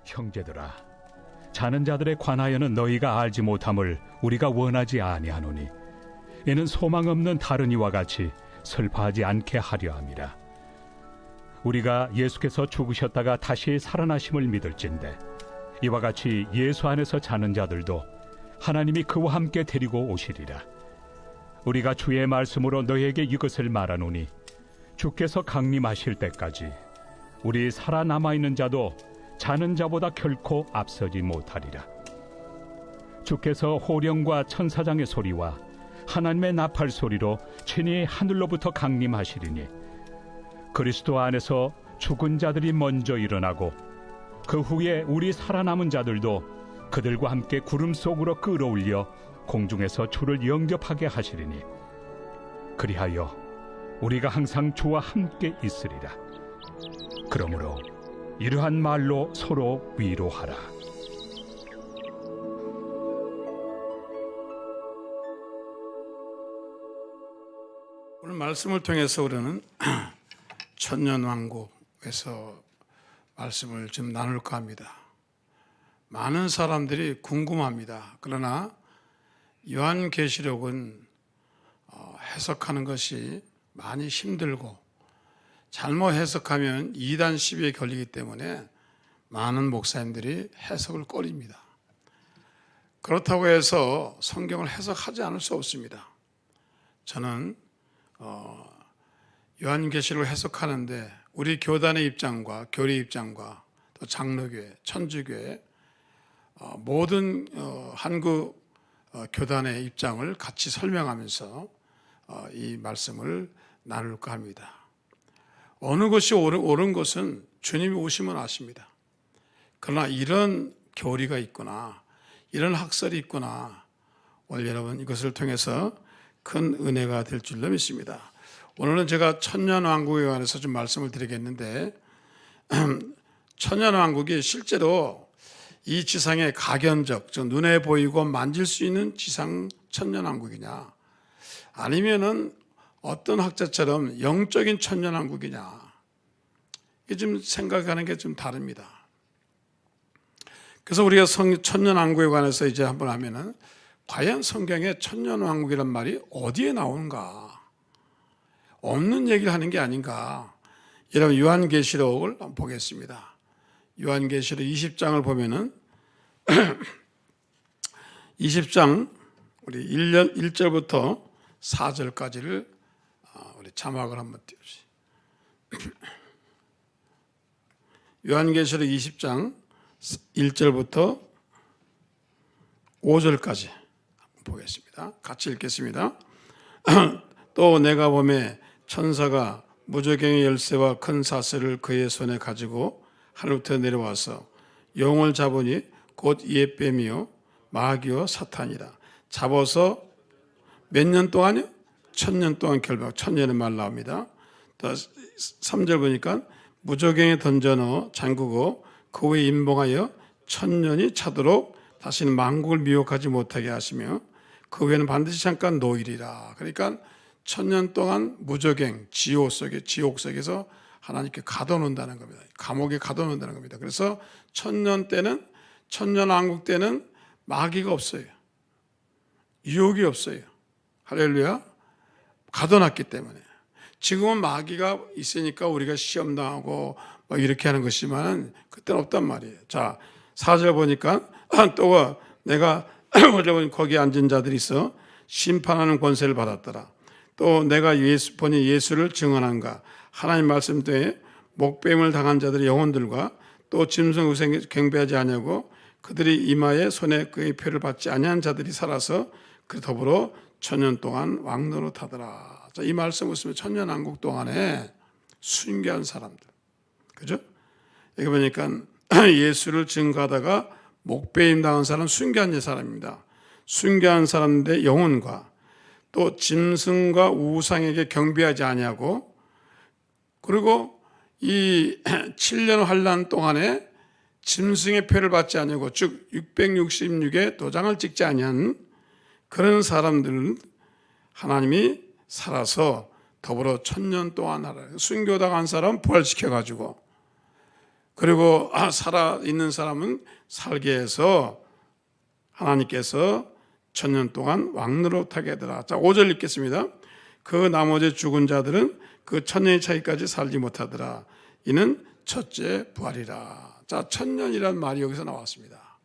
형제들아, 자는 자들에 관하여는 너희가 알지 못함을 우리가 원하지 아니하노니 이는 소망 없는 다른 이와 같이 슬퍼하지 않게 하려 함이라. 우리가 예수께서 죽으셨다가 다시 살아나심을 믿을진대 이와 같이 예수 안에서 자는 자들도 하나님이 그와 함께 데리고 오시리라. 우리가 주의 말씀으로 너희에게 이것을 말하노니 주께서 강림하실 때까지 우리 살아남아 있는 자도 자는 자보다 결코 앞서지 못하리라. 주께서 호령과 천사장의 소리와 하나님의 나팔 소리로 친히 하늘로부터 강림하시리니 그리스도 안에서 죽은 자들이 먼저 일어나고 그 후에 우리 살아남은 자들도 그들과 함께 구름 속으로 끌어올려 공중에서 주를 영접하게 하시리니 그리하여 우리가 항상 주와 함께 있으리라. 그러므로 이러한 말로 서로 위로하라. 오늘 말씀을 통해서 우리는 천년왕국에서 말씀을 좀 나눌까 합니다. 많은 사람들이 궁금합니다. 그러나 요한계시록은 해석하는 것이 많이 힘들고 잘못 해석하면 이단 시비에 걸리기 때문에 많은 목사님들이 해석을 꺼립니다. 그렇다고 해서 성경을 해석하지 않을 수 없습니다. 저는 요한계시록을 해석하는데 우리 교단의 입장과 교리 입장과 또 장로교회, 천주교회 모든 한국 교단의 입장을 같이 설명하면서 이 말씀을 나눌까 합니다. 어느 것이 옳은 것은 주님이 오시면 아십니다. 그러나 이런 교리가 있구나, 이런 학설이 있구나, 오늘 여러분 이것을 통해서 큰 은혜가 될 줄로 믿습니다. 오늘은 제가 천년왕국에 관해서 좀 말씀을 드리겠는데 천년왕국이 실제로 이 지상의 가견적, 즉 눈에 보이고 만질 수 있는 지상 천년왕국이냐, 아니면은 어떤 학자처럼 영적인 천년왕국이냐, 이게 좀 생각하는 게 좀 다릅니다. 그래서 우리가 천년왕국에 관해서 이제 한번 하면은 과연 성경에 천년왕국이란 말이 어디에 나오는가? 없는 얘기를 하는 게 아닌가? 여러분 요한계시록을 한번 보겠습니다. 요한계시록 20장을 보면은 20장 우리 1절부터 4절까지를 우리 자막을 한번 띄우시. 요한계시록 20장 1절부터 5절까지 보겠습니다. 같이 읽겠습니다. 또 내가 보매 천사가 무저갱의 열쇠와 큰 사슬을 그의 손에 가지고 하늘부터 내려와서 영을 잡으니 곧 이의 뱀이요 마귀요 사탄이라. 잡아서 몇 년 동안요? 1000년 동안 결박. 1000년의 말 나옵니다. 또 3절 보니까 무저갱에 던져 넣어 잠그고 그 후에 임봉하여 1000년이 차도록 다시는 만국을 미혹하지 못하게 하시며 그 후에는 반드시 잠깐 노일이라. 그러니까 1000년 동안 무저갱 지옥 속에서 하나님께 가둬놓는다는 겁니다. 감옥에 가둬놓는다는 겁니다. 그래서 1000년 때는, 천년왕국 때는 마귀가 없어요. 유혹이 없어요. 할렐루야. 가둬놨기 때문에. 지금은 마귀가 있으니까 우리가 시험당하고 막 이렇게 하는 것이지만 그때는 없단 말이에요. 자, 4절 보니까 또 내가 어제 보니 거기에 앉은 자들이 있어 심판하는 권세를 받았더라. 또 내가 보니 예수를 증언한가. 하나님 말씀대에 목뱀을 당한 자들의 영혼들과 또 짐승 우생 경배하지 아니하고 그들이 이마에 손에 그의 표를 받지 아니한 자들이 살아서 그 더불어 1000년 동안 왕노릇하더라. 자, 이 말씀 보시면 천년왕국 동안에 순교한 사람들, 그죠? 여기 보니까 예수를 증거하다가 목배임 당한 사람, 순교한 사람입니다. 순교한 사람들의 영혼과 또 짐승과 우상에게 경배하지 아니하고, 그리고 이 7년 환란 동안에 짐승의 표를 받지 아니하고, 즉 666의 도장을 찍지 아니한 그런 사람들은 하나님이 살아서 더불어 1000년 동안 하라. 순교당한 사람 부활시켜가지고, 그리고 살아 있는 사람은 살게 해서 하나님께서 천년 동안 왕노릇하게 하더라. 자, 5절 읽겠습니다. 그 나머지 죽은 자들은 그 천년이 차기까지 살지 못하더라. 이는 첫째 부활이라. 자, 천년이라는 말이 여기서 나왔습니다.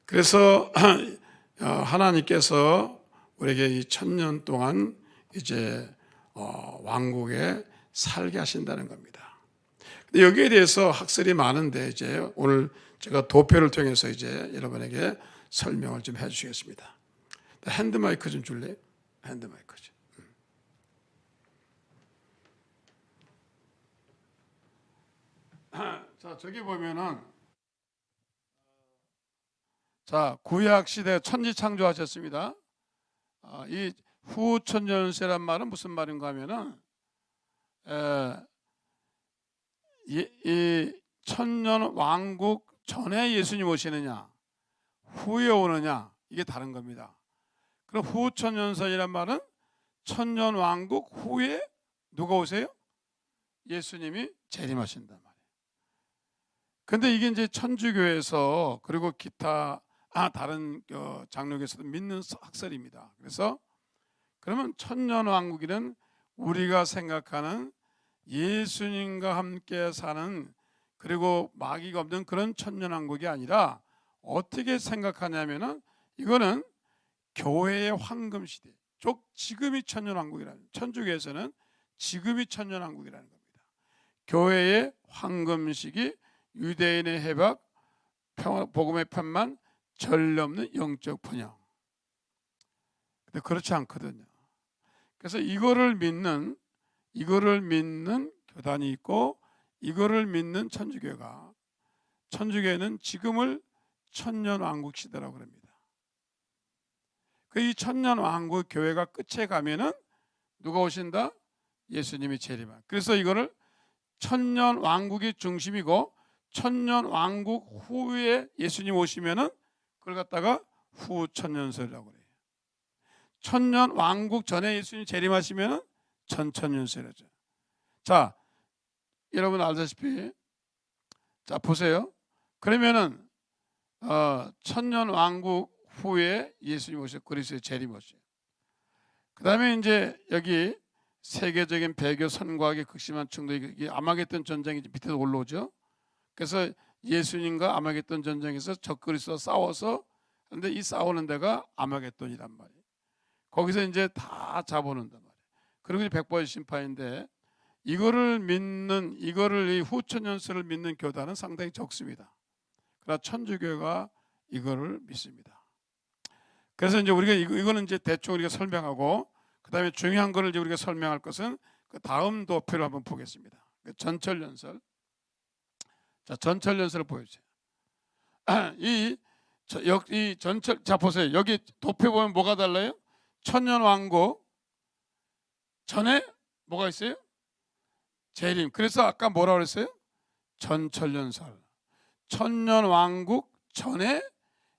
그래서 하나님께서 우리에게 이 천년 동안 이제 왕국에 살게 하신다는 겁니다. 근데 여기에 대해서 학설이 많은데 이제 오늘 제가 도표를 통해서 이제 여러분에게 설명을 좀 해주시겠습니다. 핸드 마이크 좀 줄래요? 핸드 마이크 좀. 자, 저기 보면은 자, 구약 시대 천지 창조하셨습니다. 이 후천년세란 말은 무슨 말인가 하면은 이 천년 왕국 전에 예수님 오시느냐 후에 오느냐 이게 다른 겁니다. 그럼 후천년설이란 말은 천년 왕국 후에 누가 오세요? 예수님이 재림하신단 말이에요. 근데 이게 이제 천주교에서 그리고 기타 다른 장로교에서도 믿는 학설입니다. 그래서 그러면 천년 왕국이는 우리가 생각하는 예수님과 함께 사는 그리고 마귀가 없는 그런 천년 왕국이 아니라 어떻게 생각하냐면은 이거는 교회의 황금 시대. 지금이 천년 왕국이라는, 천주교에서는 지금이 천년 왕국이라는 겁니다. 교회의 황금 시기, 유대인의 해박, 복음의 편만, 전례 없는 영적 번영. 근데 그렇지 않거든요. 그래서 이거를 믿는 교단이 있고 이거를 믿는 천주교회는 지금을 천년 왕국 시대라고 합니다. 이 천년 왕국 교회가 끝에 가면은 누가 오신다? 예수님이 재림하. 그래서 이거를 천년 왕국이 중심이고 천년 왕국 후에 예수님 오시면은 그걸 갖다가 후천년설이라고 그래요. 천년 왕국 전에 예수님 재림하시면은 천천년설이죠. 자, 여러분 알다시피 자 보세요. 그러면은 천년 왕국 후에 예수님 오셔 그리스도의 재림 오셔. 그다음에 이제 여기 세계적인 배교 선과학의 극심한 충돌이 아마겟돈 전쟁이 밑에서 올라오죠. 그래서 예수님과 아마겟돈 전쟁에서 적그리스도와 싸워서 근데 이 싸우는 데가 아마겟돈이란 말이에요. 거기서 이제 다 잡아놓는단 말이에요. 그리고 이제 백보의 심판인데 이거를 이 후천년설을 믿는 교단은 상당히 적습니다. 그러나 천주교가 이거를 믿습니다. 그래서 이제 우리가 이거는 이제 대충 우리가 설명하고 그다음에 중요한 거를 이제 우리가 설명할 것은 그 다음 도표를 한번 보겠습니다. 전철연설. 자, 전철연설을 보여주세요. 자 보세요. 여기 도표 보면 뭐가 달라요? 천년 왕국 전에 뭐가 있어요? 재림. 그래서 아까 뭐라고 그랬어요? 전철연설. 천년 왕국 전에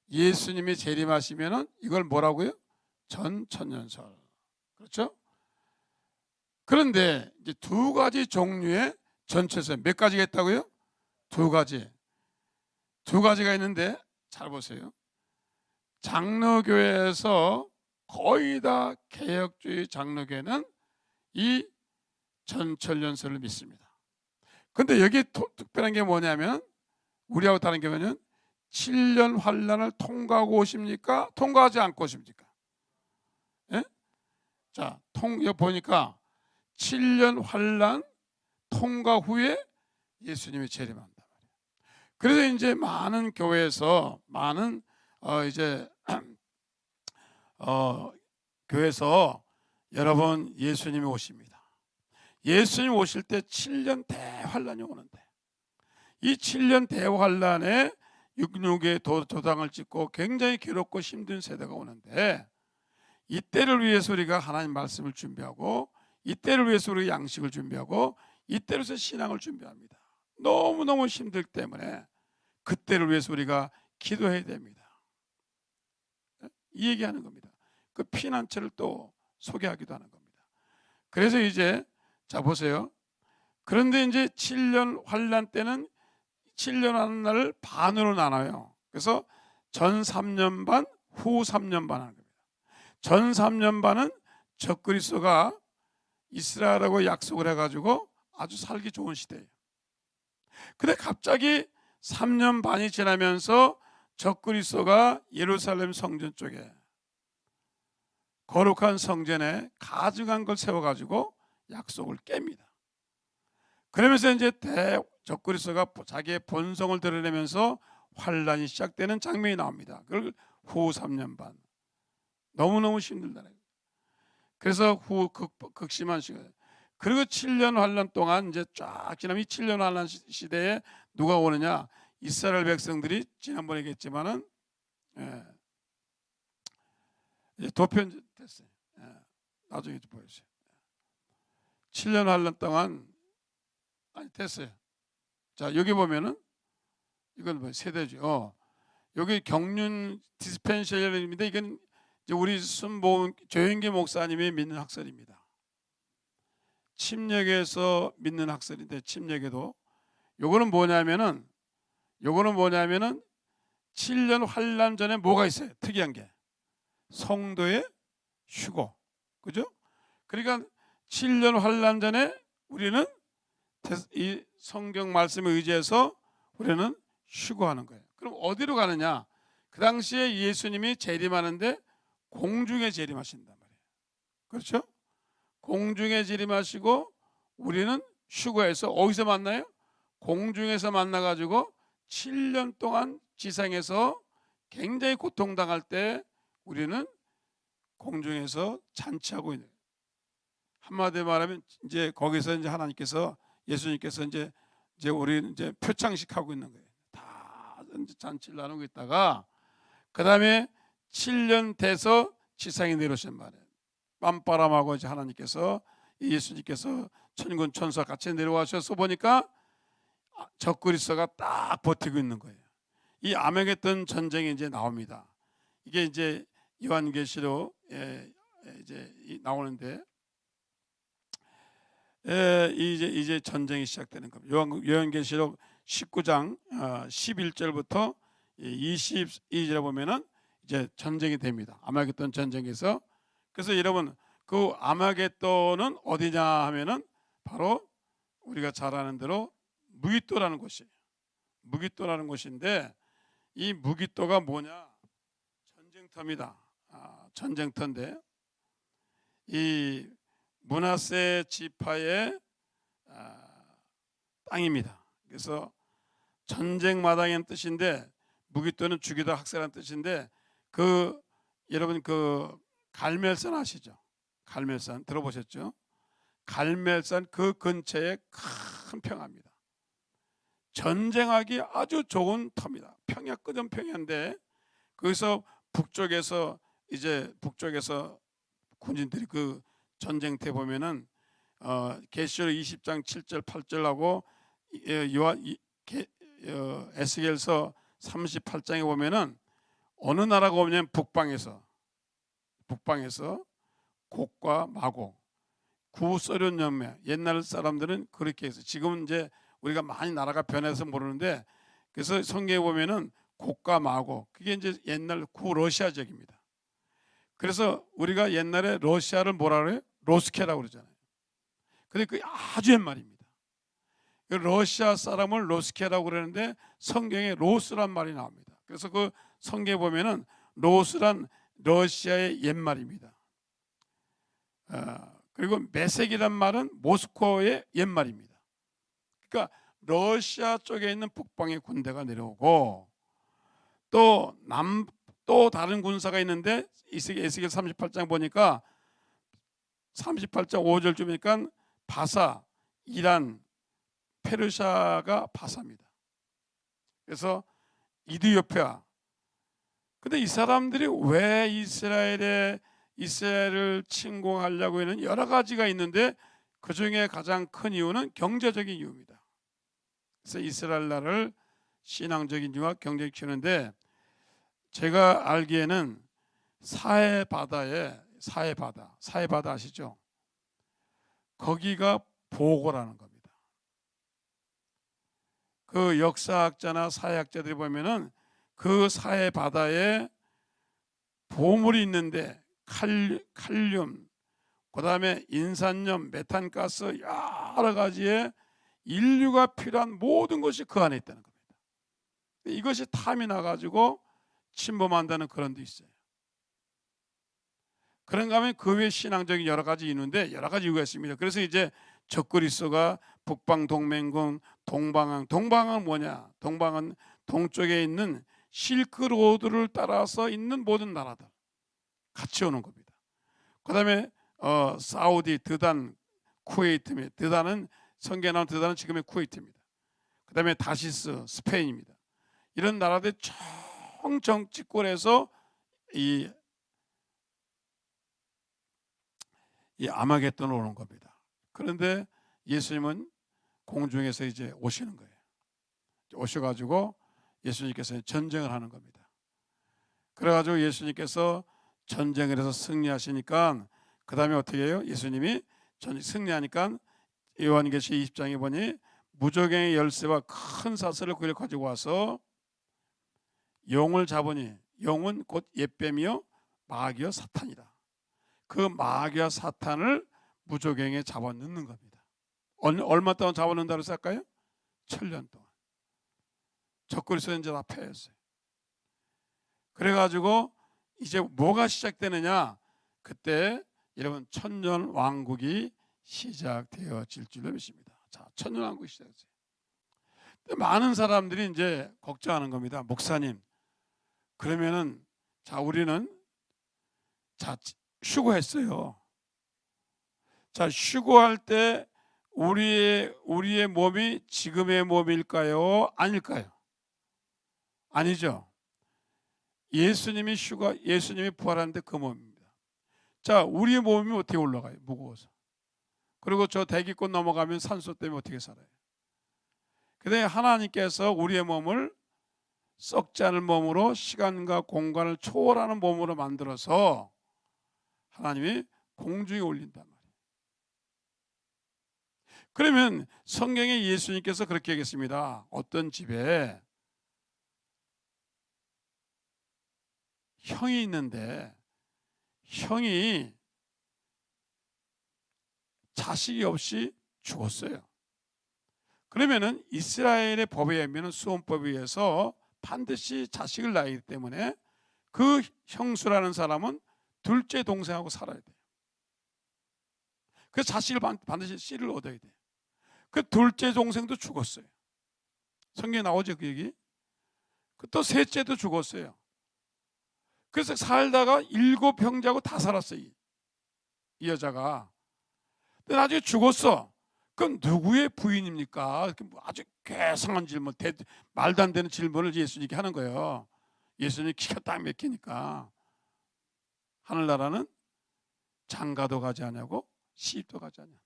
예수님이 재림하시면은 이걸 뭐라고요? 전천년설. 그렇죠? 그런데 이제 두 가지 종류의 전철설 몇 가지가 있다고요? 두 가지가 있는데 잘 보세요. 장로교회에서 거의 다 개혁주의 장로교회는 이 전철연설을 믿습니다. 그런데 여기 특별한 게 뭐냐면 우리하고 다른 게 뭐냐면 7년 환란을 통과하고 오십니까? 통과하지 않고 오십니까? 예? 자, 여기 보니까 7년 환란 통과 후에 예수님이 재림한다. 그래서 이제 많은 교회에서 교회에서 여러분 예수님이 오십니다. 예수님 오실 때 7년 대환란이 오는데 이 7년 대환란에 육육의 도당을 찍고 굉장히 괴롭고 힘든 세대가 오는데 이때를 위해서 우리가 하나님 말씀을 준비하고 이때를 위해서 우리가 양식을 준비하고 이때를 위해서 신앙을 준비합니다. 너무너무 힘들기 때문에 그때를 위해서 우리가 기도해야 됩니다. 이 얘기하는 겁니다. 그 피난처를 또 소개하기도 하는 겁니다. 그래서 이제 자 보세요. 그런데 이제 7년 환란 때는 7년 하는 날을 반으로 나눠요. 그래서 전 3년 반, 후 3년 반 하는 겁니다. 전 3년 반은 적그리스도가 이스라엘하고 약속을 해가지고 아주 살기 좋은 시대예요. 근데 갑자기 3년 반이 지나면서 적그리스도가 예루살렘 성전 쪽에 거룩한 성전에 가증한 걸 세워가지고 약속을 깹니다. 그러면서 이제 적그리스도가 자기의 본성을 드러내면서 환란이 시작되는 장면이 나옵니다. 그걸 후 3년 반. 너무너무 힘들다. 그래서 후 극심한 시간. 그리고 7년 환란 동안 이제 쫙 지나면 이 7년 환란 시대에 누가 오느냐? 이스라엘 백성들이 지난번에 얘기했지만은 이제 도편됐어요. 나중에 좀 보여주세요. 7년 환란 동안 아니 됐어요. 자 여기 보면은 이건 뭐 세대죠. 여기 경륜 디스펜셔널입니다. 이건 이제 우리 순보은 조영기 목사님이 믿는 학설입니다. 침례교에서 믿는 학설인데 침례교도 요거는 뭐냐면은 7년 환란 전에 뭐가 있어요? 특이한 게 성도의 휴거, 그죠? 그러니까 7년 환란 전에 우리는 이 성경 말씀에 의지해서 우리는 휴거하는 거예요. 그럼 어디로 가느냐? 그 당시에 예수님이 재림하는데 공중에 재림하신단 말이에요. 그렇죠? 공중에 재림하시고 우리는 휴거해서 어디서 만나요? 공중에서 만나가지고 7년 동안 지상에서 굉장히 고통당할 때 우리는 공중에서 잔치하고 있는 거예요. 한마디로 말하면 이제 거기서 이제 하나님께서 예수님께서 이제 우리는 이제 표창식하고 있는 거예요. 다 이제 잔치를 나누고 있다가 그 다음에 7년 돼서 지상에 내려오신 말이에요. 빰바람하고 이제 하나님께서 예수님께서 천군 천사 같이 내려와셔서 보니까 적그리스도가 딱 버티고 있는 거예요. 이 아메게돈 전쟁이 이제 나옵니다. 이게 이제 요한계시록에 이제 나오는데 이제 전쟁이 시작되는 겁니다. 요한계시록 19장 11절부터 22절에 보면은 이제 전쟁이 됩니다. 아마겟돈 전쟁에서. 그래서 여러분 그 아마겟돈은 어디냐 하면은 바로 우리가 잘 아는 대로 무기또라는 곳이에요. 무기또라는 곳인데 이 무기또가 뭐냐? 전쟁터입니다. 전쟁터인데 이 므낫세 지파의 땅입니다. 그래서 전쟁 마당이라는 뜻인데 무기또는 죽이다 학살하는 뜻인데 그 여러분 그 갈멜산 아시죠? 갈멜산 들어보셨죠? 갈멜산 그 근처에 큰 평야입니다. 전쟁하기 아주 좋은 터입니다. 평야 끝은 평야인데 거기서 북쪽에서 군인들이 그 전쟁터에 보면은 계시록 20장 7절 8절하고 에스겔서 38장에 보면은 어느 나라가 오면 북방에서 곡과 마곡 구소련 연맹 옛날 사람들은 그렇게 해서 지금은 이제 우리가 많이 나라가 변해서 모르는데 그래서 성경에 보면은 곡과 마곡 그게 이제 옛날 구러시아 지역입니다. 그래서 우리가 옛날에 러시아를 뭐라 그래요? 로스케라고 그러잖아요. 근데 그게 아주 옛말입니다. 러시아 사람을 로스케라고 그러는데 성경에 로스란 말이 나옵니다. 그래서 그 성경에 보면은 로스란 러시아의 옛말입니다. 그리고 메색이란 말은 모스크바의 옛말입니다. 그러니까 러시아 쪽에 있는 북방의 군대가 내려오고 또 다른 군사가 있는데 에스겔 38장 보니까 38장 5절 주니까 바사, 이란, 페르시아가 바사입니다. 그래서 이디오피아. 근데 이 사람들이 왜 이스라엘을 침공하려고 하는 여러 가지가 있는데 그 중에 가장 큰 이유는 경제적인 이유입니다. 그래서 이스라엘 나라를 신앙적인 이유와 경제적 키우는데 제가 알기에는 사해바다 아시죠? 거기가 보고라는 겁니다. 그 역사학자나 사회학자들이 보면은 그 사해 바다에 보물이 있는데 칼륨, 그다음에 인산염, 메탄가스 여러 가지의 인류가 필요한 모든 것이 그 안에 있다는 겁니다. 이것이 탐이 나가지고 침범한다는 그런 데 있어요. 그런가 하면 그 외 신앙적인 여러 가지 있는데 여러 가지 이유가 있습니다. 그래서 이제 적그리스도가 북방동맹군, 동방은 뭐냐? 동방은 동쪽에 있는 실크로드를 따라서 있는 모든 나라들 같이 오는 겁니다. 그다음에 사우디, 드단, 쿠웨이트 및 드단은 성경에 나온 드단은 지금의 쿠웨이트입니다. 그다음에 다시스, 스페인입니다. 이런 나라들 정치권에서 이 아마겟돈으로 오는 겁니다. 그런데 예수님은 공중에서 이제 오시는 거예요. 오셔가지고 예수님께서 전쟁을 하는 겁니다. 그래가지고 예수님께서 전쟁을 해서 승리하시니까 그 다음에 어떻게 해요? 예수님이 승리하니까 요한계시 20장에 보니 무저갱의 열쇠와 큰 사슬을 그를 가지고 와서 용을 잡으니, 용은 곧 옛뱀이요 마귀요 사탄이다. 그 마귀와 사탄을 무저갱에 잡아넣는 겁니다. 얼마 동안 잡아넣는다고 할까요? 7년 동안. 적그리스도는 이제 다 패했어요. 그래가지고 이제 뭐가 시작되느냐? 그때 여러분 천년 왕국이 시작되어질 줄로 믿습니다. 자, 천년 왕국이 시작됐어요. 많은 사람들이 이제 걱정하는 겁니다. 목사님, 그러면은 자 우리는 자 휴거했어요. 자 휴거할 때 우리의 몸이 지금의 몸일까요? 아닐까요? 아니죠. 예수님이 부활하는데 그 몸입니다. 자, 우리의 몸이 어떻게 올라가요? 무거워서. 그리고 저 대기권 넘어가면 산소 때문에 어떻게 살아요? 근데 하나님께서 우리의 몸을 썩지 않을 몸으로 시간과 공간을 초월하는 몸으로 만들어서 하나님이 공중에 올린단 말이에요. 그러면 성경에 예수님께서 그렇게 얘기했습니다. 어떤 집에 형이 있는데 형이 자식이 없이 죽었어요. 그러면은 이스라엘의 법에 의하면 수혼법에 의해서 반드시 자식을 낳기 때문에 그 형수라는 사람은 둘째 동생하고 살아야 돼요. 그 자식을 반드시 씨를 얻어야 돼요. 그 둘째 동생도 죽었어요. 성경에 나오죠 그 얘기. 또 셋째도 죽었어요. 그래서 살다가 7 형제하고 다 살았어요. 이 여자가. 근데 나중에 죽었어. 그건 누구의 부인입니까? 아주 괴상한 질문, 말도 안 되는 질문을 예수님께 하는 거예요. 예수님이 기가 딱 막히니까. 하늘나라는 장가도 가지 않냐고 시집도 가지 않는다.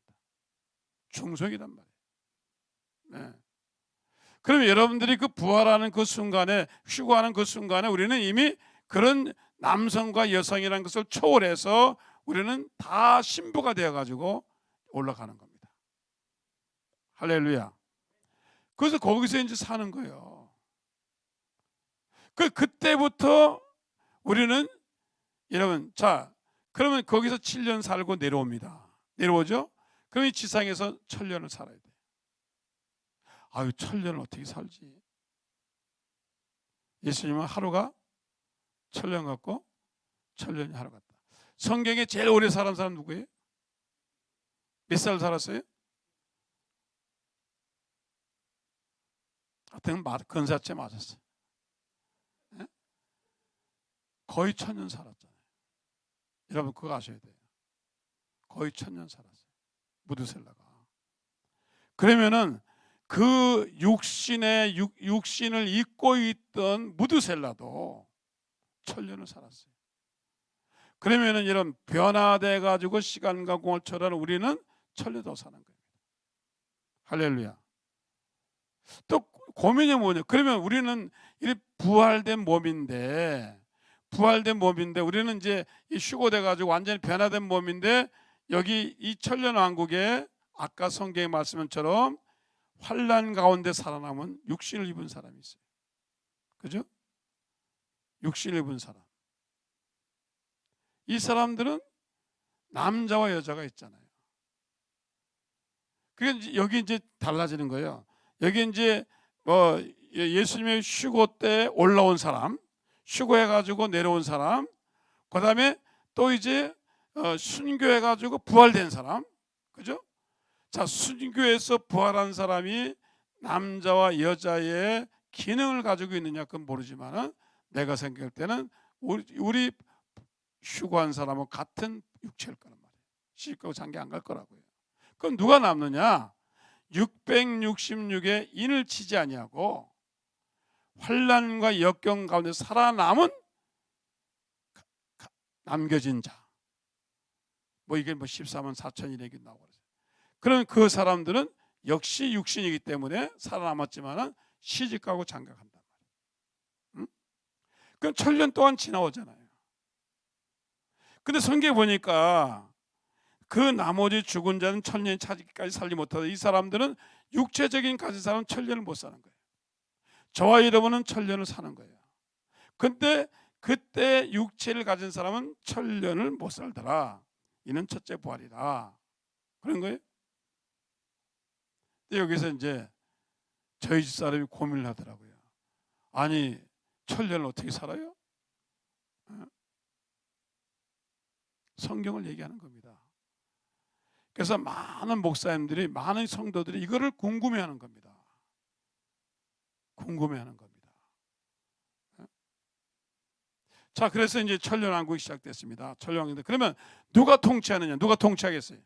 중성이란 말이에요. 네. 그럼 여러분들이 그 부활하는 그 순간에, 휴거하는 그 순간에 우리는 이미 그런 남성과 여성이라는 것을 초월해서 우리는 다 신부가 되어가지고 올라가는 겁니다. 할렐루야. 그래서 거기서 이제 사는 거예요. 그때부터 우리는 여러분, 자, 그러면 거기서 7년 살고 내려옵니다. 내려오죠? 그럼 이 지상에서 1000년을 살아야 돼. 아유, 1000년을 어떻게 살지? 예수님은 하루가 1000년 같고 1000년이 하루 같다. 성경에 제일 오래 살은 사람 누구예요? 몇 살 살았어요? 하여튼 근사체 맞았어요. 네? 거의 1000년 살았잖아요. 여러분 그거 아셔야 돼요. 거의 1000년 살았어요. 무드셀라가. 그러면은 그 육신을 입고 있던 무드셀라도 1000년을 살았어요. 그러면은 이런 변화돼 가지고 시간과 공을 초월하는 우리는 1000년 더 사는 겁니다. 할렐루야. 또 고민이 뭐냐? 그러면 우리는 이 부활된 몸인데 우리는 이제 휴거돼 가지고 완전히 변화된 몸인데 여기 이 천년 왕국에 아까 성경의 말씀처럼 환난 가운데 살아남은 육신을 입은 사람이 있어요. 그죠? 육신을 입은 사람. 이 사람들은 남자와 여자가 있잖아요. 그게 여기 이제 달라지는 거예요. 여기 이제 예수님의 휴거 때 올라온 사람, 휴거해가지고 내려온 사람, 그 다음에 또 이제 순교해가지고 부활된 사람, 그죠? 자, 순교해서 부활한 사람이 남자와 여자의 기능을 가지고 있느냐 그건 모르지만은 내가 생각할 때는 우리 휴거한 사람은 같은 육체일 거란 말이에요. 시집가고 장기 안 갈 거라고요. 그럼 누가 남느냐? 666에 인을 치지 아니하고 환난과 역경 가운데 살아남은 남겨진 자. 이게 14만 4천이 얘기 나오고 그래요. 그럼 그 사람들은 역시 육신이기 때문에 살아남았지만은 시집가고 장가간단 말이에요. 응? 그럼 천년 동안 지나오잖아요. 근데 성경에 보니까 그 나머지 죽은 자는 천년이 차기까지 살지 못하다. 이 사람들은 육체적인 가진 사람은 천년을 못 사는 거예요. 저와 여러분은 천년을 사는 거예요. 근데 그때 육체를 가진 사람은 천년을 못 살더라. 이는 첫째 부활이다. 그런 거예요. 근데 여기서 이제 저희 집 사람이 고민을 하더라고요. 아니, 천년을 어떻게 살아요? 성경을 얘기하는 겁니다. 그래서 많은 목사님들이, 많은 성도들이 이거를 궁금해하는 겁니다. 궁금해하는 겁니다. 자, 그래서 이제 천년왕국이 시작됐습니다. 천년왕국. 그러면 누가 통치하느냐? 누가 통치하겠어요?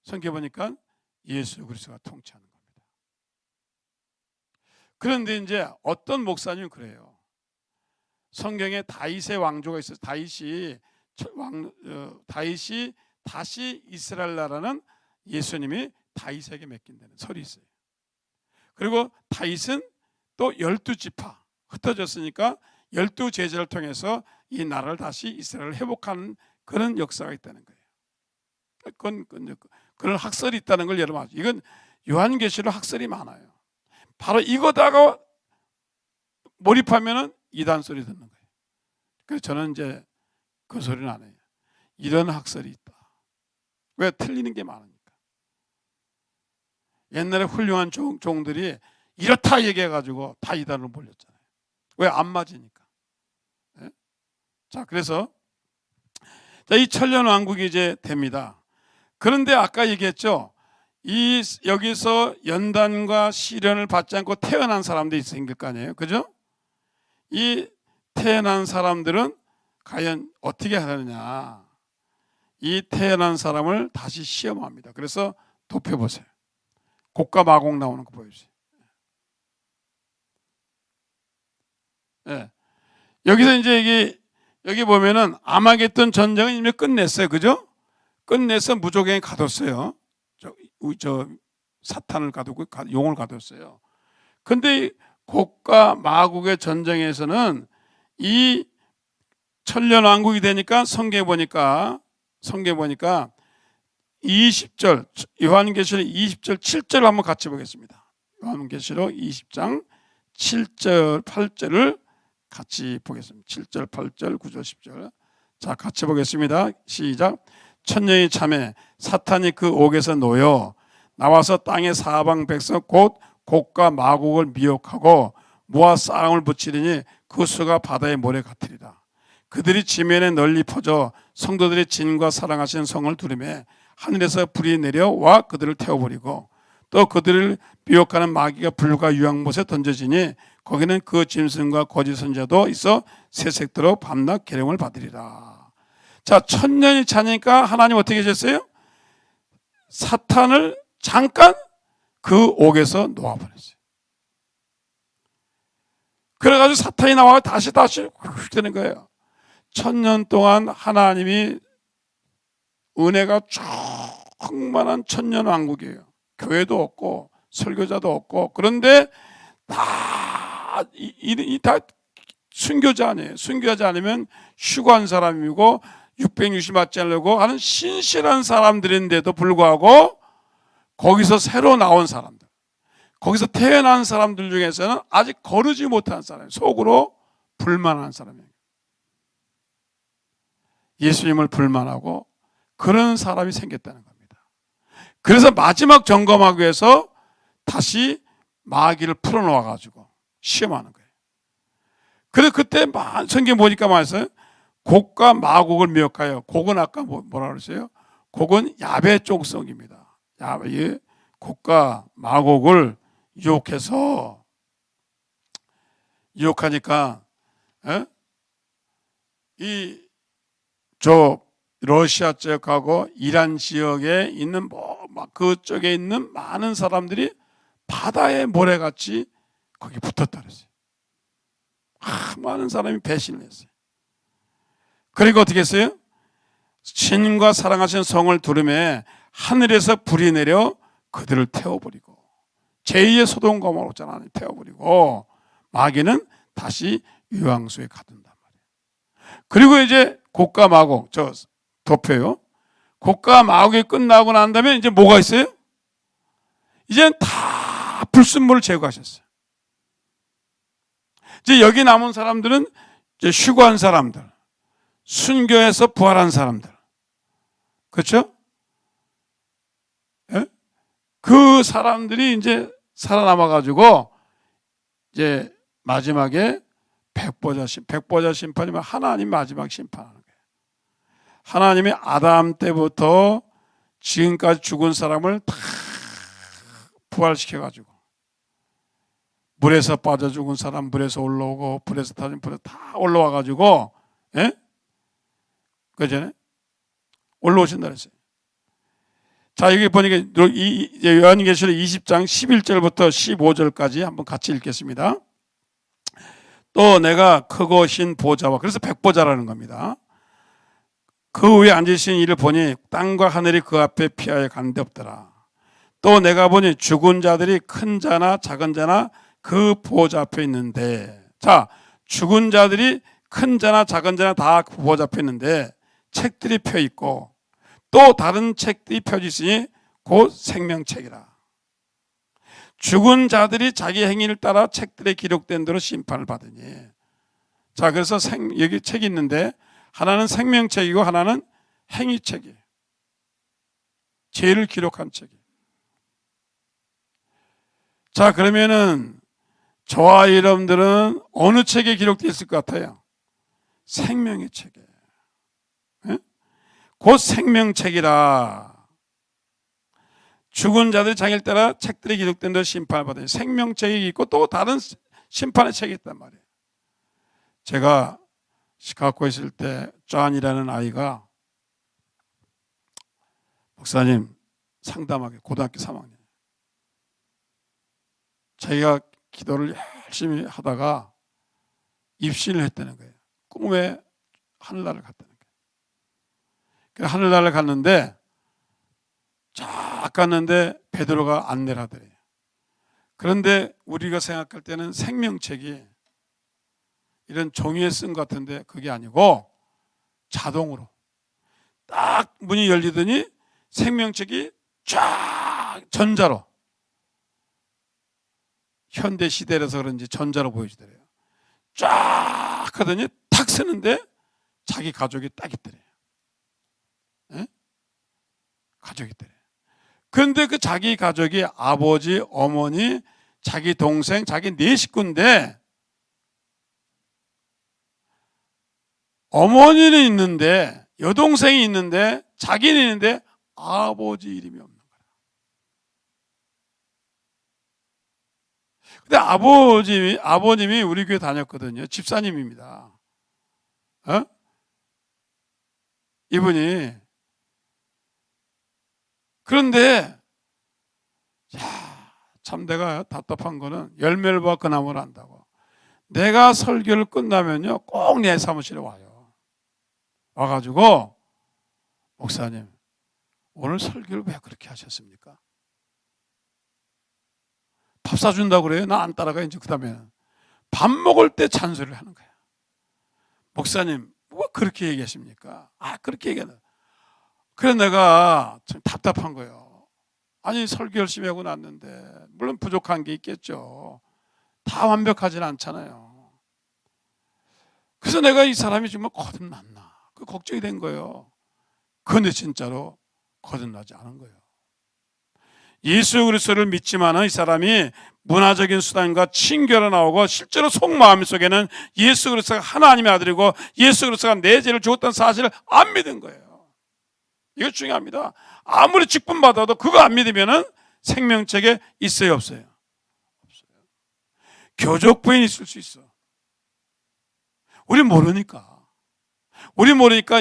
성경 보니까 예수 그리스도가 통치하는 겁니다. 그런데 이제 어떤 목사님은 그래요. 성경에 다윗의 왕조가 있어요. 다윗이 다시 이스라엘 나라는 예수님이 다윗에게 맡긴다는 설이 있어요. 그리고 다윗은 또 12지파 흩어졌으니까 12제자를 통해서 이 나라를 다시 이스라엘을 회복하는 그런 역사가 있다는 거예요. 그런 학설이 있다는 걸 여러분 아죠. 이건 요한계시록 학설이 많아요. 바로 이거다가 몰입하면은 이단 소리 듣는 거예요. 그래서 저는 이제 그 소리는 안 해요. 이런 학설이 있다. 왜? 틀리는 게 많으니까. 옛날에 훌륭한 종들이 이렇다 얘기해가지고 다 이단으로 몰렸잖아요. 왜? 안 맞으니까. 네? 자, 그래서 이 천년왕국이 이제 됩니다. 그런데 아까 얘기했죠. 여기서 연단과 시련을 받지 않고 태어난 사람들이 생길 거 아니에요. 그죠? 이 태어난 사람들은 과연 어떻게 하느냐. 이 태어난 사람을 다시 시험합니다. 그래서 돕혀보세요. 곡과 마곡 나오는 거 보여주세요. 네. 여기서 이제 여기 보면은 아마겟돈 전쟁은 이미 끝냈어요. 그죠? 끝내서 무조건에 가뒀어요. 저 사탄을 가두고 용을 가뒀어요. 근데 곡과 마곡의 전쟁에서는 이 천년왕국이 되니까 성경에 보니까 20절 요한계시록 20절 7절을 한번 같이 보겠습니다. 요한계시록 20장 7절 8절을 같이 보겠습니다. 7절 8절 9절 10절 자 같이 보겠습니다. 시작. 천년이 참에 사탄이 그 옥에서 놓여 나와서 땅의 사방 백성 곧 곡과 마곡을 미혹하고 모아 싸움을 붙이리니 그 수가 바다의 모래 같으리라. 그들이 지면에 널리 퍼져 성도들의 진과 사랑하시는 성을 두르매 하늘에서 불이 내려와 그들을 태워버리고 또 그들을 미혹하는 마귀가 불과 유황못에 던져지니 거기는 그 짐승과 거짓 선자도 있어 새색도로 밤낮 계령을 받으리라. 자, 천년이 차니까 하나님 어떻게 하셨어요? 사탄을 잠깐 그 옥에서 놓아버렸어요. 그래가지고 사탄이 나와 다시 되는 거예요. 천년 동안 하나님이 은혜가 충만한 천년 왕국이에요. 교회도 없고 설교자도 없고 그런데 다 순교자 아니에요. 순교하지 않으면 휴거한 사람이고 660 맞지 않으려고 하는 신실한 사람들인데도 불구하고 거기서 새로 나온 사람들, 거기서 태어난 사람들 중에서는 아직 거르지 못한 사람, 속으로 불만한 사람이에요. 예수님을 불만하고 그런 사람이 생겼다는 겁니다. 그래서 마지막 점검하기 위해서 다시 마귀를 풀어놓아가지고 시험하는 거예요. 그래서 그때 성경 보니까 말했어요. 곡과 마곡을 미혹하여, 곡은 아까 뭐라 그랬어요? 곡은 야베 족속입니다. 야베, 곡과 마곡을 유혹하니까 러시아 쪽하고 이란 지역에 있는 그쪽에 있는 많은 사람들이 바다의 모래같이 거기 붙었다 그랬어요. 많은 사람이 배신을 했어요. 그리고 어떻게 했어요? 신과 사랑하신 성을 두름에 하늘에서 불이 내려 그들을 태워버리고, 제2의 소돔 고모라잖아, 태워버리고 마귀는 다시 유황수에 가둔단 말이에요. 그리고 이제 곡과 마곡, 덮여요. 곡과 마곡이 끝나고 난 다음에 이제 뭐가 있어요? 이제는 다 불순물을 제거하셨어요. 이제 여기 남은 사람들은 이제 휴거한 사람들, 순교해서 부활한 사람들, 그렇죠? 예? 그 사람들이 이제 살아남아가지고 이제 마지막에 백보자 심판이면 하나님 마지막 심판하는 거예요. 하나님이 아담 때부터 지금까지 죽은 사람을 다 부활시켜가지고, 물에서 빠져 죽은 사람 물에서 올라오고, 불에서 타진 불에 다 올라와가지고, 예? 그전에 올라오신다 그랬어요. 자, 여기 보니까 요한계시록 20장 11절부터 15절까지 한번 같이 읽겠습니다. 또 내가 크고 신 보좌와, 그래서 백보자라는 겁니다. 그 위에 앉으신 이를 보니 땅과 하늘이 그 앞에 피하여 간 데 없더라. 또 내가 보니 죽은 자들이 큰 자나 작은 자나 그 보좌 앞에 있는데, 자, 죽은 자들이 큰 자나 작은 자나 다 그 보좌 앞에 있는데 책들이 펴 있고 또 다른 책들이 펴져 있으니 곧 생명책이라. 죽은 자들이 자기 행위를 따라 책들에 기록된 대로 심판을 받으니. 자, 그래서 여기 책이 있는데 하나는 생명책이고 하나는 행위책이에요. 죄를 기록한 책이에요. 자, 그러면은 저와 여러분들은 어느 책에 기록되어 있을 것 같아요? 생명의 책이에요. 네? 곧 생명책이라. 죽은 자들이 자기를 따라 책들이 기록된 대로 심판을 받으니 생명책이 있고 또 다른 심판의 책이 있단 말이에요. 제가 갖고 있을 때 짠이라는 아이가 목사님 상담하게, 고등학교 3학년, 자기가 기도를 열심히 하다가 입신을 했다는 거예요. 꿈에 하늘나라를 갔다는 거예요. 하늘나라를 갔는데 쫙 갔는데 베드로가 안내를 하더래요. 그런데 우리가 생각할 때는 생명책이 이런 종이에 쓴 것 같은데 그게 아니고 자동으로 딱 문이 열리더니 생명책이 쫙 전자로, 현대 시대라서 그런지 전자로 보여주더래요. 쫙 하더니 탁 쓰는데 자기 가족이 딱 있더래요. 네? 가족이 있더래요. 그런데 그 자기 가족이 아버지, 어머니, 자기 동생, 자기 4식구인데 어머니는 있는데, 여동생이 있는데, 자기는 있는데 아버지 이름이 없는 거야. 근데 아버님이 우리 교회 다녔거든요. 집사님입니다. 이분이. 그런데 참 내가 답답한 거는 열매를 봐 그 나무를 안다고. 내가 설교를 끝나면요 꼭 내 사무실에 와요. 와가지고 목사님 오늘 설교를 왜 그렇게 하셨습니까? 밥 사준다고 그래요? 나 안 따라가. 이제 그 다음에는 밥 먹을 때 잔소리를 하는 거야. 목사님 뭐 그렇게 얘기하십니까? 그렇게 얘기하는. 그래서 내가 참 답답한 거예요. 아니 설교 열심히 하고 났는데 물론 부족한 게 있겠죠. 다 완벽하진 않잖아요. 그래서 내가 이 사람이 정말 거듭났나 그 걱정이 된 거예요. 그런데 진짜로 거듭나지 않은 거예요. 예수 그리스도를 믿지만은 이 사람이 문화적인 수단과 친교로 나오고 실제로 속마음 속에는 예수 그리스도가 하나님의 아들이고 예수 그리스도가 내 죄를 죽었다는 사실을 안 믿은 거예요. 이거 중요합니다. 아무리 직분 받아도 그거 안 믿으면은 생명책에 있어요, 없어요? 없어요. 교족 부인 있을 수 있어. 우리 모르니까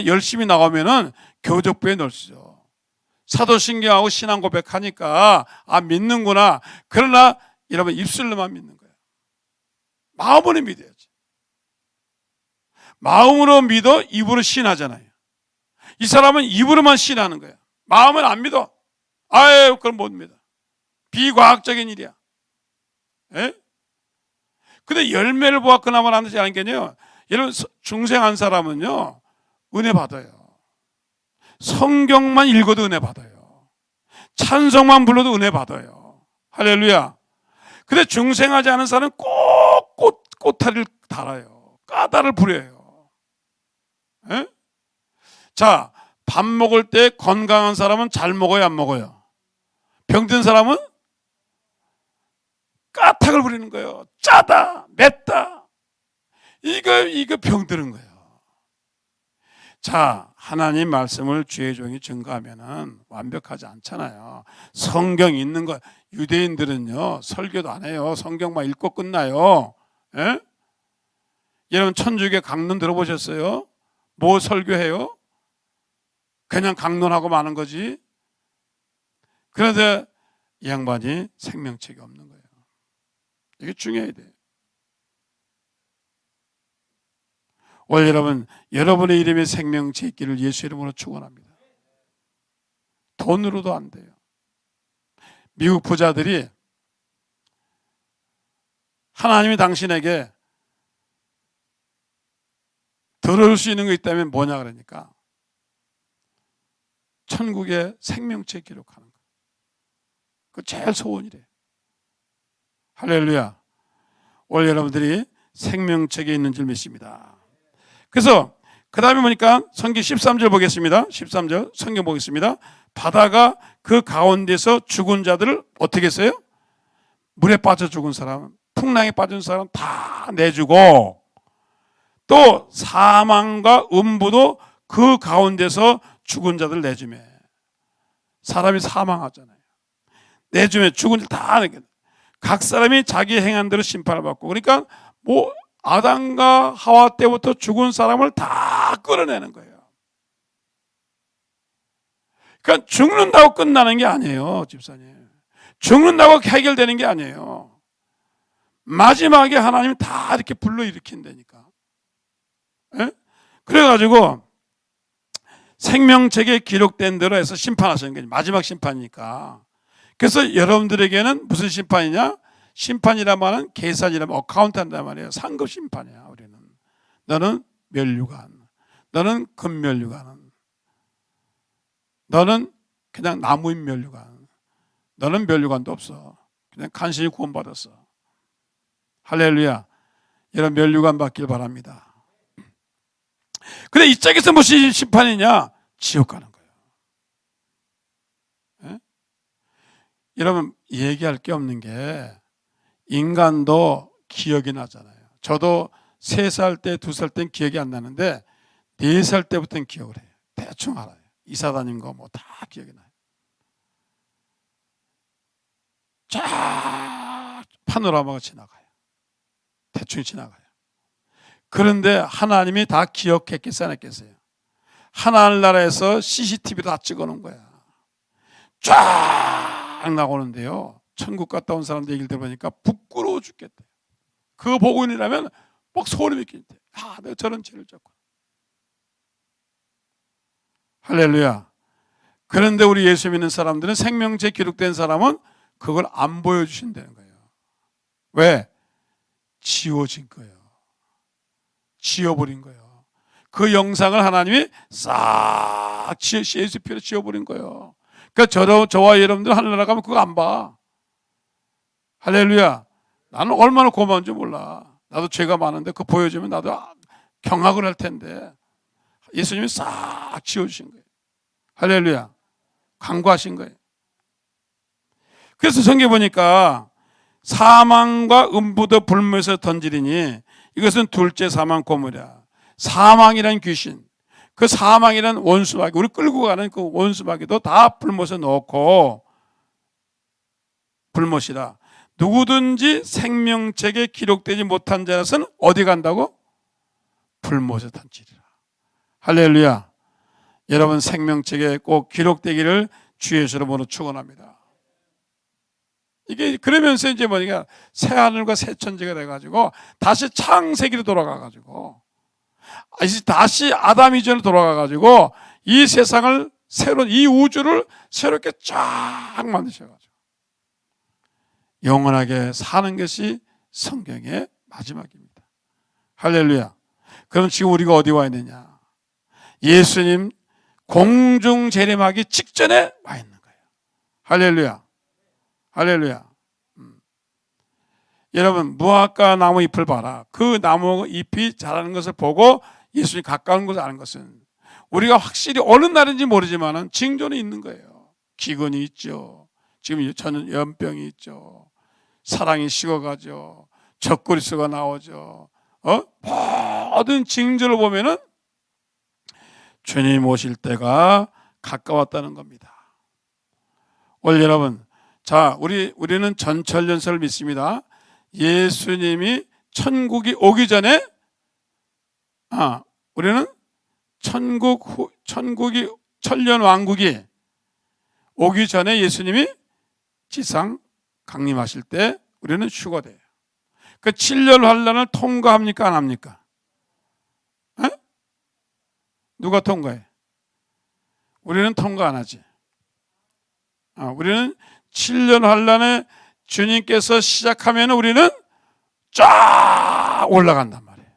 열심히 나가면은 교족 부인 넣을 수 있어. 사도신경하고 신앙 고백하니까 아 믿는구나. 그러나 여러분 입술로만 믿는 거예요. 마음으로 믿어야지. 마음으로 믿어 입으로 신하잖아요. 이 사람은 입으로만 신하는 거예요. 마음은 안 믿어. 아유 그럼 못 믿어. 비과학적인 일이야. 예? 근데 열매를 보았거나만 하는지 아는 게요. 여러분 중생한 사람은요 은혜 받아요. 성경만 읽어도 은혜 받아요. 찬송만 불러도 은혜 받아요. 할렐루야. 근데 중생하지 않은 사람은 꼭 꼬타리를 달아요. 까다를 부려요. 에? 자, 밥 먹을 때 건강한 사람은 잘 먹어요, 안 먹어요? 병든 사람은 까탁을 부리는 거예요. 짜다, 맵다. 이거 병드는 거예요. 자, 하나님 말씀을 주의 종이 증거하면은 완벽하지 않잖아요. 성경 읽는 거 유대인들은요 설교도 안 해요. 성경만 읽고 끝나요. 예? 여러분 천주교 강론 들어보셨어요? 뭐 설교해요? 그냥 강론하고 마는 거지. 그런데 이 양반이 생명책이 없는 거예요. 이게 중요해야 돼요. 오늘 여러분, 여러분의 이름에 생명체 있기를 예수 이름으로 축원합니다. 돈으로도 안 돼요. 미국 부자들이 하나님이 당신에게 들어올 수 있는 거 있다면 뭐냐 그러니까 천국의 생명체 기록하는 거. 그 제일 소원이래. 할렐루야. 오늘 여러분들이 생명책에 있는 줄 믿습니다. 그래서 그 다음에 보니까 성경 13절 보겠습니다. 13절 성경 보겠습니다. 바다가 그 가운데서 죽은 자들을 어떻게 했어요? 물에 빠져 죽은 사람, 풍랑에 빠진 사람 다 내주고 또 사망과 음부도 그 가운데서 죽은 자들 내주매. 사람이 사망하잖아요. 내주매 죽은 자들 다 내게. 각 사람이 자기 행한 대로 심판을 받고 그러니까 뭐 아담과 하와 때부터 죽은 사람을 다 끌어내는 거예요. 그러니까 죽는다고 끝나는 게 아니에요, 집사님. 죽는다고 해결되는 게 아니에요. 마지막에 하나님이 다 이렇게 불러일으킨다니까. 예? 그래가지고 생명책에 기록된 대로 해서 심판하시는 거예요. 마지막 심판이니까. 그래서 여러분들에게는 무슨 심판이냐? 심판이란 말은 계산이란 어카운트한단 말이에요. 상급 심판이야. 우리는 너는 면류관, 너는 금면류관, 너는 그냥 나무인 면류관, 너는 면류관도 없어. 그냥 간신히 구원받았어. 할렐루야. 이런 면류관 받길 바랍니다. 근데 이 짝에서 무슨 심판이냐? 지옥 가는 거예요. 예? 여러분 얘기할 게 없는 게 인간도 기억이 나잖아요. 저도 3살 때, 2살 땐 기억이 안 나는데 4살 때부터는 기억을 해요. 대충 알아요. 이사 다닌 거 뭐 다 기억이 나요. 쫙 파노라마가 지나가요. 대충 지나가요. 그런데 하나님이 다 기억했겠어요, 안 했겠어요? 하늘나라에서 CCTV도 다 찍어놓은 거야. 쫙 나오는데요. 천국 갔다 온 사람들 얘기를 들어보니까 부끄러워 죽겠대. 그거 보고 있으면 막 소름이 끼는데. 아, 내가 저런 죄를 졌고. 할렐루야. 그런데 우리 예수 믿는 사람들은 생명체 기록된 사람은 그걸 안 보여주신다는 거예요. 왜? 지워진 거예요. 지워버린 거예요. 그 영상을 하나님이 싹 예수 피로 지워버린 거예요. 그러니까 저와 여러분들 하늘나라 가면 그거 안 봐. 할렐루야. 나는 얼마나 고마운 줄 몰라. 나도 죄가 많은데 그거 보여주면 나도 경악을 할 텐데 예수님이 싹 지워주신 거예요. 할렐루야. 간구하신 거예요. 그래서 성경에 보니까 사망과 음부도 불못에서 던지리니 이것은 둘째 사망 고물이야. 사망이란 귀신, 그 사망이란 원수마귀, 우리 끌고 가는 그 원수마귀도 다 불못에 넣고, 불못이라 누구든지 생명책에 기록되지 못한 자는 어디 간다고? 불못에 던지리라. 할렐루야. 여러분 생명책에 꼭 기록되기를 주의 이름으로 축원합니다. 이게 그러면서 이제 뭐니까 새 하늘과 새 천지가 돼가지고 다시 창세기로 돌아가가지고 다시 아담 이전으로 돌아가가지고 이 세상을 새로, 이 우주를 새롭게 쫙 만드셔가지고 영원하게 사는 것이 성경의 마지막입니다. 할렐루야. 그럼 지금 우리가 어디 와 있느냐? 예수님 공중 재림하기 직전에 와 있는 거예요. 할렐루야. 할렐루야. 여러분 무화과 나무 잎을 봐라. 그 나무 잎이 자라는 것을 보고 예수님 가까운 것을 아는 것은 우리가 확실히 어느 날인지 모르지만 징조는 있는 거예요. 기근이 있죠. 지금 저는 연병이 있죠. 사랑이 식어가죠. 젖그리스가 나오죠. 모든 징조를 보면은 주님 오실 때가 가까웠다는 겁니다. 오늘 여러분, 자, 우리는 전철연설을 믿습니다. 예수님이 천국이 오기 전에, 우리는 천국이, 천년왕국이 오기 전에 예수님이 지상 강림하실 때 우리는 휴거돼요. 그 7년 환란을 통과합니까? 안 합니까? 누가 통과해? 우리는 통과 안 하지. 우리는 7년 환란에 주님께서 시작하면 우리는 쫙 올라간단 말이에요.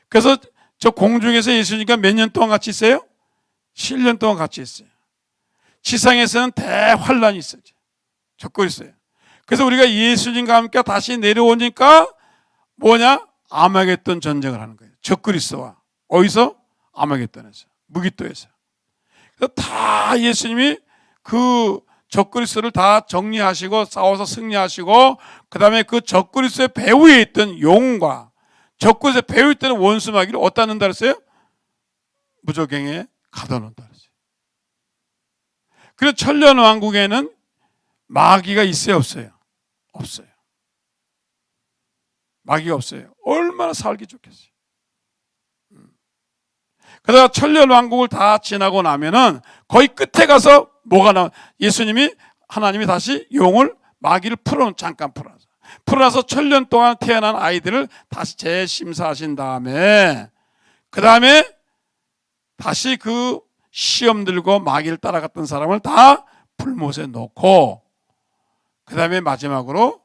그래서 저 공중에서 예수님과 몇 년 동안 같이 있어요? 7년 동안 같이 있어요. 지상에서는 대환란이 있어요. 적고 있어요. 그래서 우리가 예수님과 함께 다시 내려오니까 뭐냐? 아마겟돈 전쟁을 하는 거예요. 적그리스도와. 어디서? 아마겟돈에서. 무기토에서. 그래서 다 예수님이 그 적그리스도를 다 정리하시고 싸워서 승리하시고 그 다음에 그 적그리스도의 배후에 있던 용과 적그리스도의 배후에 있던 원수마귀를 어디다 넣는다 그랬어요? 무저갱에 가둬놓는다 그랬어요. 그래서 천년왕국에는 마귀가 있어요, 없어요? 없어요. 마귀가 없어요. 얼마나 살기 좋겠어요. 그러다가 천년왕국을 다 지나고 나면은 거의 끝에 가서 뭐가 나와? 예수님이 하나님이 다시 용을 마귀를 잠깐 풀어놔서 천년 동안 태어난 아이들을 다시 재심사하신 다음에 그 다음에 다시 그 시험 들고 마귀를 따라갔던 사람을 다 불못에 놓고 그 다음에 마지막으로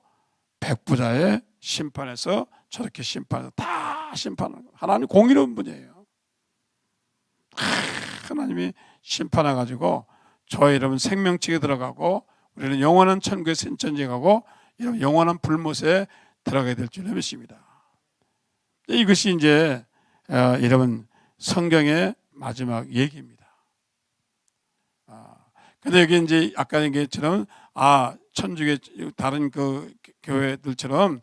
백부자의 심판에서 저렇게 심판해서 다 심판하는 거예요. 하나님 공의로운 분이에요. 하나님이 심판해가지고 저 여러분 생명책에 들어가고 우리는 영원한 천국의 신천지에 가고 영원한 불못에 들어가게 될 줄 믿습니다. 이것이 이제 여러분 성경의 마지막 얘기입니다. 근데 여기 이제 아까 얘기처럼 천주교 다른 그 교회들처럼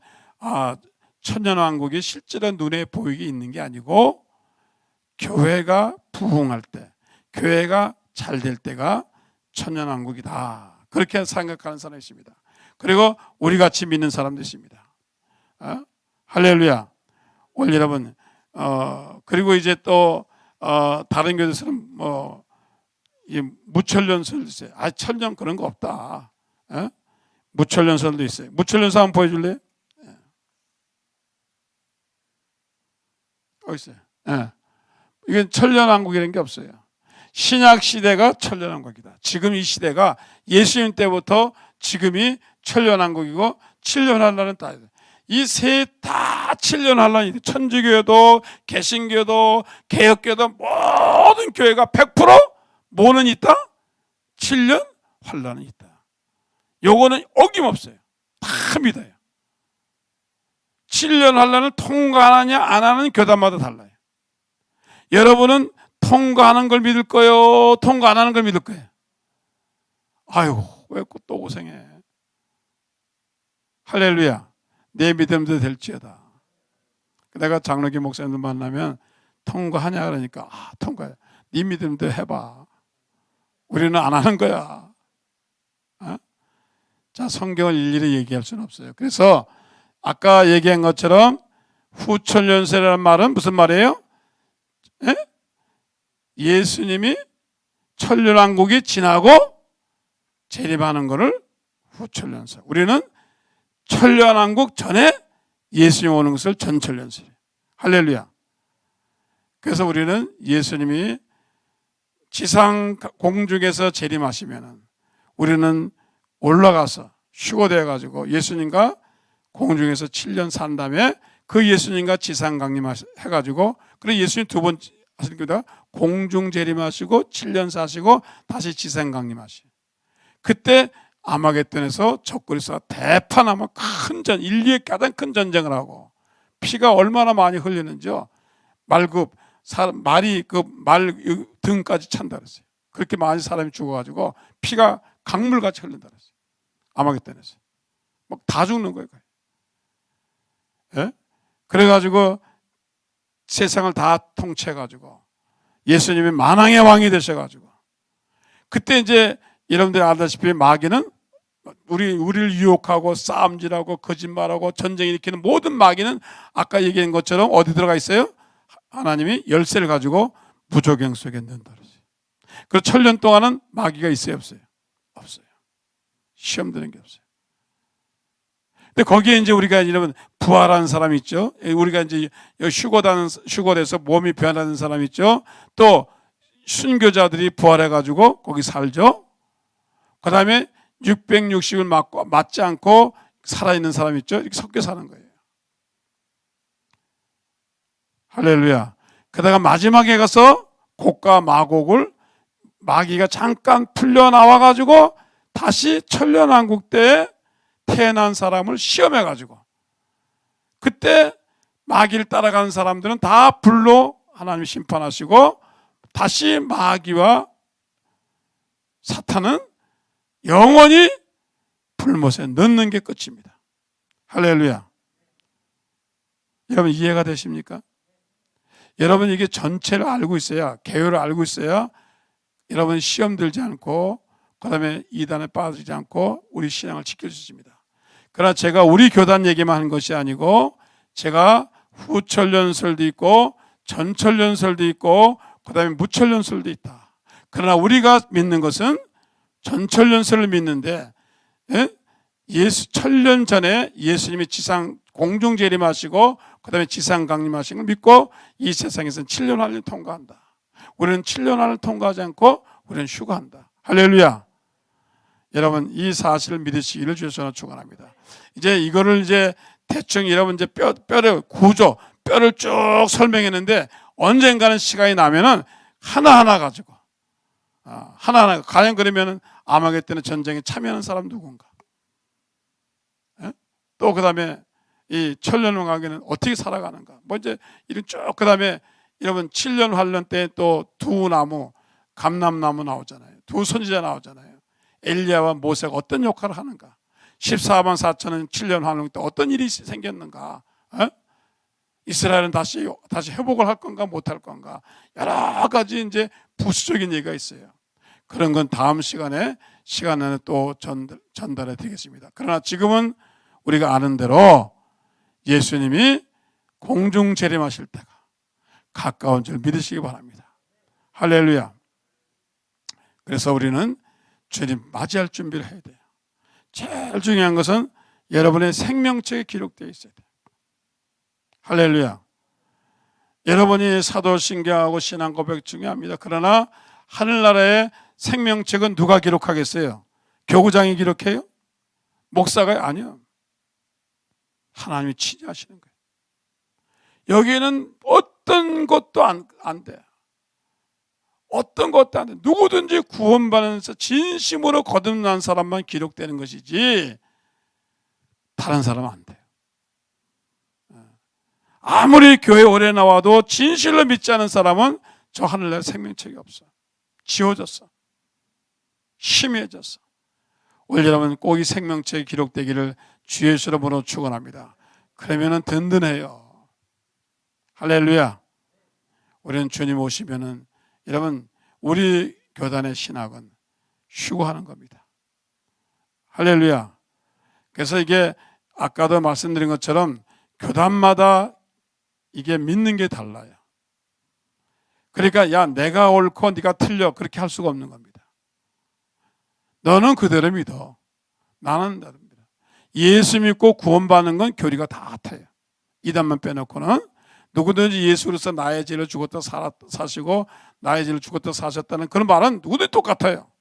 천년왕국이 실제로 눈에 보이게 있는 게 아니고 교회가 부흥할 때, 교회가 잘 될 때가 천년왕국이다. 그렇게 생각하는 사람이 있습니다. 그리고 우리 같이 믿는 사람도 있습니다. 할렐루야. 오늘 여러분, 그리고 이제 또 다른 교회들은 무천년설도 있어요. 천년 그런 거 없다. 무천년설도 있어요. 무천년설 한번 보여줄래요? 어디 있어요? 이건 천년왕국이라는 게 없어요. 신약 시대가 천년왕국이다. 지금 이 시대가 예수님 때부터 지금이 천년왕국이고 7년 환란은 다 이 세 다 7년 환란이 천주교도 개신교도 개혁교도 모든 교회가 100% 뭐는 있다? 7년 환난이 있다. 요거는 어김없어요. 다 믿어요. 7년 환난을 통과하느냐 안 하는 교단마다 달라요. 여러분은 통과하는 걸 믿을 거예요? 통과 안 하는 걸 믿을 거예요? 아이고, 왜 또 고생해? 할렐루야. 내 믿음도 될지어다. 내가 장로교 목사님들 만나면 통과하냐 그러니까 통과해. 네 믿음도 해봐. 우리는 안 하는 거야. 어? 자, 성경을 일일이 얘기할 수는 없어요. 그래서 아까 얘기한 것처럼 후천년세라는 말은 무슨 말이에요? 예? 예수님이 천년왕국이 지나고 재림하는 것을 후천년세. 우리는 천년왕국 전에 예수님 오는 것을 전천년세. 할렐루야. 그래서 우리는 예수님이 지상 공중에서 재림하시면은 우리는 올라가서 휴거되어 가지고 예수님과 공중에서 7년 산 다음에 그 예수님과 지상 강림해 가지고 그래 예수님 두 번 하시는 겁니다. 공중 재림하시고 7년 사시고 다시 지상 강림하시. 그때 아마겟돈에서 적그리스도가 대파나마 큰 전, 인류의 가장 큰 전쟁을 하고 피가 얼마나 많이 흘리는지요. 말이 그 말 등까지 찬다 그랬어요. 그렇게 많이 사람이 죽어가지고 피가 강물같이 흘린다 그랬어요. 아마겟돈에서 막 다 죽는 거예요. 예? 그래가지고 세상을 다 통치해가지고 예수님이 만왕의 왕이 되셔가지고 그때 이제 여러분들이 알다시피 마귀는 우리를 유혹하고 싸움질하고 거짓말하고 전쟁 일으키는 모든 마귀는 아까 얘기한 것처럼 어디 들어가 있어요? 하나님이 열쇠를 가지고 무조경 속에 넣는다 그랬어요. 그래서 천년 동안은 마귀가 있어요, 없어요? 없어요. 시험 드는 게 없어요. 근데 거기에 이제 우리가 여러분 부활하는 사람 있죠. 우리가 이제 휴거돼서 몸이 변하는 사람 있죠. 또 순교자들이 부활해가지고 거기 살죠. 그 다음에 660을 맞지 않고 살아있는 사람 있죠. 이렇게 섞여 사는 거예요. 할렐루야. 그러다가 마지막에 가서 곡과 마곡을 마귀가 잠깐 풀려나와가지고 다시 천년왕국 때에 태어난 사람을 시험해가지고 그때 마귀를 따라가는 사람들은 다 불로 하나님이 심판하시고 다시 마귀와 사탄은 영원히 불못에 넣는 게 끝입니다. 할렐루야. 여러분 이해가 되십니까? 여러분 이게 전체를 알고 있어야, 개요를 알고 있어야 여러분 시험 들지 않고 그 다음에 이단에 빠지지 않고 우리 신앙을 지킬 수 있습니다. 그러나 제가 우리 교단 얘기만 하는 것이 아니고 제가 후천년설도 있고 전천년설도 있고 그 다음에 무천년설도 있다. 그러나 우리가 믿는 것은 전천년설을 믿는데 천년 전에 예수님이 지상 공중 재림하시고 그 다음에 지상 강림하신 걸 믿고 이 세상에서는 7년 안을 통과한다. 우리는 7년 안을 통과하지 않고 우리는 휴가한다. 할렐루야. 여러분 이 사실을 믿으시기를 주의 손으로 축원합니다. 이제 이거를 이제 대충 여러분 이제 뼈의 구조, 뼈를 쭉 설명했는데 언젠가는 시간이 나면은 하나하나 가지고 하나하나 과연 그러면은 아마겟돈의 전쟁에 참여하는 사람 누군가? 또 그다음에 이 천년왕국에는 어떻게 살아가는가? 뭐 이제 이런 쭉 그다음에 여러분 7년 환란 때 또 두 나무 감람나무 나오잖아요. 두 선지자 나오잖아요. 엘리야와 모세가 어떤 역할을 하는가? 14만 4천은 7년 환란 때 어떤 일이 생겼는가? 이스라엘은 다시 회복을 할 건가 못 할 건가? 여러 가지 이제 부수적인 얘기가 있어요. 그런 건 다음 시간 안에 또 전달해 드리겠습니다. 그러나 지금은 우리가 아는 대로 예수님이 공중 재림하실 때가 가까운 줄 믿으시기 바랍니다. 할렐루야. 그래서 우리는 주님 맞이할 준비를 해야 돼요. 제일 중요한 것은 여러분의 생명책에 기록되어 있어야 돼요. 할렐루야. 여러분이 사도신경하고 신앙 고백 중요합니다. 그러나 하늘나라의 생명책은 누가 기록하겠어요? 교구장이 기록해요? 목사가 아니요. 하나님이 친히 하시는 거예요. 여기에는 어떤 것도 안 돼. 어떤 것도 안 돼. 누구든지 구원받는 진심으로 거듭난 사람만 기록되는 것이지 다른 사람은 안 돼요. 아무리 교회 오래 나와도 진실로 믿지 않은 사람은 저 하늘나라 생명책이 없어. 지워졌어. 희미해졌어. 오늘 여러분 꼭 이 생명책이 기록되기를 주 예수 이름으로 축원합니다. 그러면은 든든해요. 할렐루야. 우리는 주님 오시면은 여러분 우리 교단의 신학은 휴거하는 겁니다. 할렐루야. 그래서 이게 아까도 말씀드린 것처럼 교단마다 이게 믿는 게 달라요. 그러니까 야 내가 옳고 네가 틀려 그렇게 할 수가 없는 겁니다. 너는 그대로 믿어. 나는 나도 믿어. 예수 믿고 구원받는 건 교리가 다 같아요. 이단만 빼놓고는 누구든지 예수 그리스도 나의 죄를 죽었다 사시고 나의 죄를 죽었다 사셨다는 그런 말은 누구든지 똑같아요.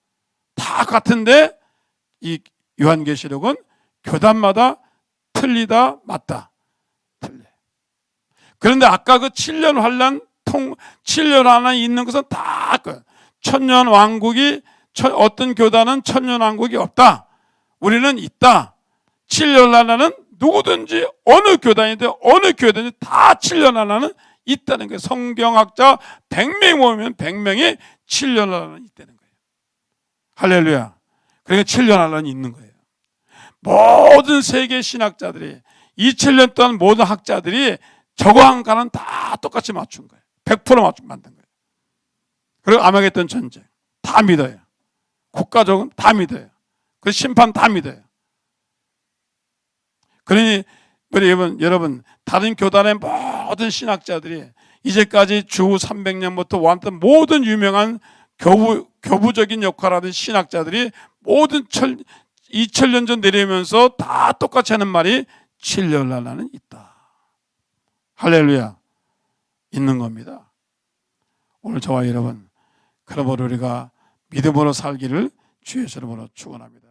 다 같은데 이 요한계시록은 교단마다 틀리다 맞다. 틀려. 그런데 아까 그 7년 환란 7년 환란이 있는 것은 다 천년 왕국이 어떤 교단은 천년 왕국이 없다. 우리는 있다. 7년 환란은 누구든지 어느 교단이든 어느 교회든지 다 7년 환란은 있다는 거예요. 성경학자 100명 모이면 100명이 7년 환란이 있다는 거예요. 할렐루야. 그러니까 7년 환란이 있는 거예요. 모든 세계 신학자들이 2000년 동안 모든 학자들이 저거 한 가는 다 똑같이 맞춘 거예요. 100% 만든 거예요. 그리고 아마겟돈 전쟁 다 믿어요. 국가적은 다 믿어요. 그 심판 다 믿어요. 그러니 여러분 다른 교단의 모든 신학자들이 이제까지 주 300년부터 왔던 모든 유명한 교부적인 역할을 하던 신학자들이 모든 2000년 전 내려오면서 다 똑같이 하는 말이 7년 환란은 있다. 할렐루야. 있는 겁니다. 오늘 저와 여러분 그러므로 우리가 믿음으로 살기를 주의 이름으로 축원합니다.